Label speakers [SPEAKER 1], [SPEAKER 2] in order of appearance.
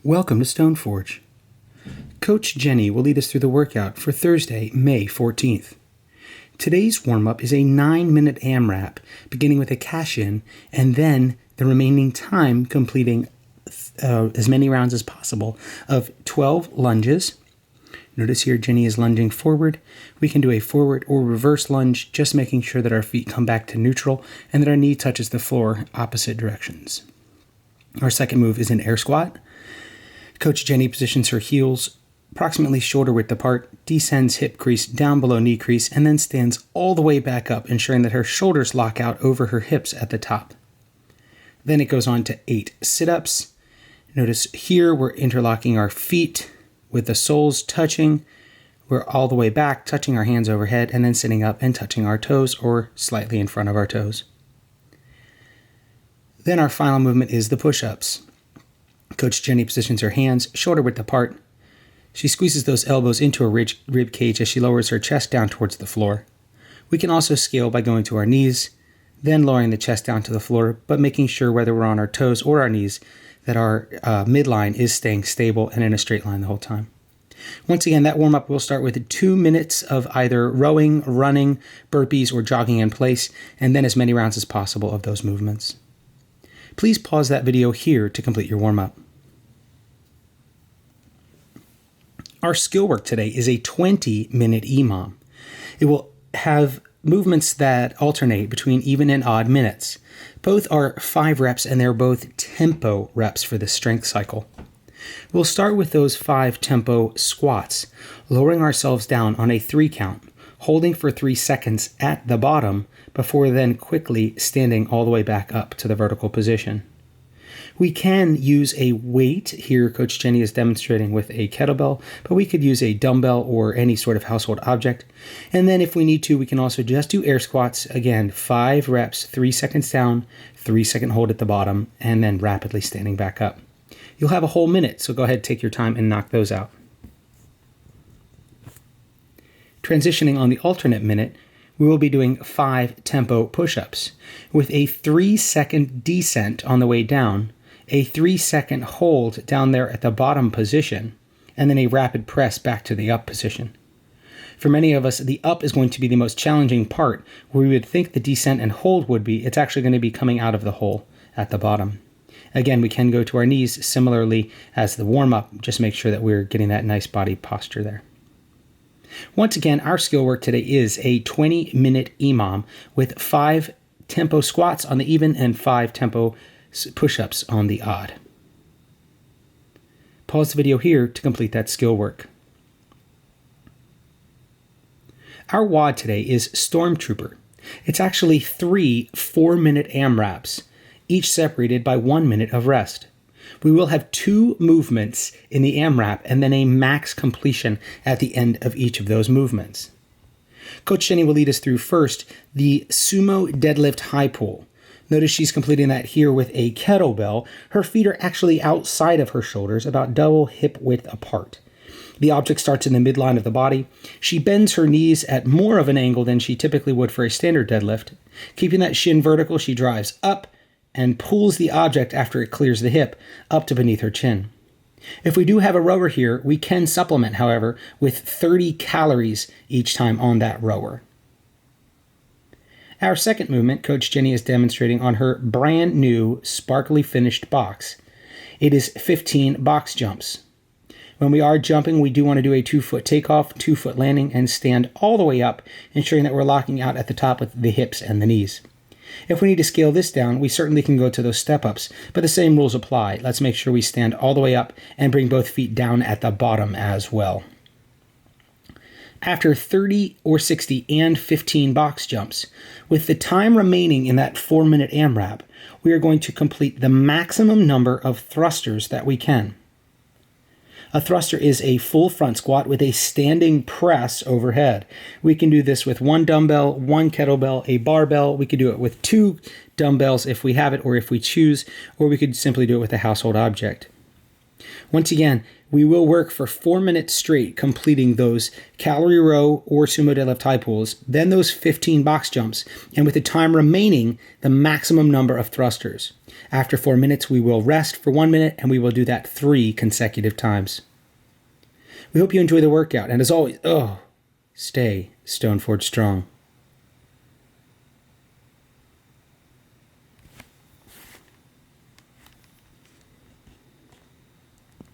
[SPEAKER 1] Welcome to Stoneforge. Coach Jenny will lead us through the workout for Thursday, May 14th. Today's warm-up is a 9-minute AMRAP, beginning with a cash-in, and then the remaining time completing as many rounds as possible of 12 lunges. Notice here Jenny is lunging forward. We can do a forward or reverse lunge, just making sure that our feet come back to neutral and that our knee touches the floor opposite directions. Our second move is an air squat. Coach Jenny positions her heels approximately shoulder width apart, descends hip crease down below knee crease, and then stands all the way back up, ensuring that her shoulders lock out over her hips at the top. Then it goes on to 8 sit-ups. Notice here we're interlocking our feet with the soles touching. We're all the way back, touching our hands overhead, and then sitting up and touching our toes or slightly in front of our toes. Then our final movement is the push-ups. Coach Jenny positions her hands shoulder width apart. She squeezes those elbows into a rib cage as she lowers her chest down towards the floor. We can also scale by going to our knees, then lowering the chest down to the floor, but making sure whether we're on our toes or our knees that our midline is staying stable and in a straight line the whole time. Once again, that warm-up will start with 2 minutes of either rowing, running, burpees, or jogging in place, and then as many rounds as possible of those movements. Please pause that video here to complete your warm-up. Our skill work today is a 20-minute EMOM. It will have movements that alternate between even and odd minutes. Both are 5 reps and they're both tempo reps for this strength cycle. We'll start with those 5 tempo squats, lowering ourselves down on a 3 count, holding for 3 seconds at the bottom before then quickly standing all the way back up to the vertical position. We can use a weight. Here, Coach Jenny is demonstrating with a kettlebell, but we could use a dumbbell or any sort of household object. And then if we need to, we can also just do air squats. Again, 5 reps, 3 seconds down, 3-second hold at the bottom, and then rapidly standing back up. You'll have a whole minute, so go ahead, take your time and knock those out. Transitioning on the alternate minute, we will be doing 5 tempo push-ups with a 3-second descent on the way down, a 3-second hold down there at the bottom position, and then a rapid press back to the up position. For many of us, the up is going to be the most challenging part, where we would think the descent and hold would be. It's actually going to be coming out of the hole at the bottom. Again, we can go to our knees similarly as the warm-up. Just make sure that we're getting that nice body posture there. Once again, our skill work today is a 20-minute EMOM with 5 tempo squats on the even and 5 tempo push-ups on the odd. Pause the video here to complete that skill work. Our WOD today is Stormtrooper. It's actually 3 4-minute AMRAPs, each separated by 1 minute of rest. We will have 2 movements in the AMRAP and then a max completion at the end of each of those movements. Coach Jenny will lead us through first the sumo deadlift high pull. Notice she's completing that here with a kettlebell. Her feet are actually outside of her shoulders, about double hip width apart. The object starts in the midline of the body. She bends her knees at more of an angle than she typically would for a standard deadlift. Keeping that shin vertical, she drives up and pulls the object after it clears the hip up to beneath her chin. If we do have a rower here, we can supplement, however, with 30 calories each time on that rower. Our second movement, Coach Jenny is demonstrating on her brand new sparkly finished box. It is 15 box jumps. When we are jumping, we do want to do a 2-foot takeoff, 2-foot landing, and stand all the way up, ensuring that we're locking out at the top with the hips and the knees. If we need to scale this down, we certainly can go to those step-ups, but the same rules apply. Let's make sure we stand all the way up and bring both feet down at the bottom as well. After 30 or 60 and 15 box jumps, with the time remaining in that 4-minute AMRAP, we are going to complete the maximum number of thrusters that we can. A thruster is a full front squat with a standing press overhead. We can do this with 1 dumbbell, 1 kettlebell, a barbell. We could do it with 2 dumbbells if we have it or if we choose, or we could simply do it with a household object. Once again, we will work for 4 minutes straight, completing those calorie row or sumo deadlift high pulls, then those 15 box jumps, and with the time remaining, the maximum number of thrusters. After 4 minutes, we will rest for 1 minute, and we will do that 3 consecutive times. We hope you enjoy the workout, and as always, stay Stoneforge strong.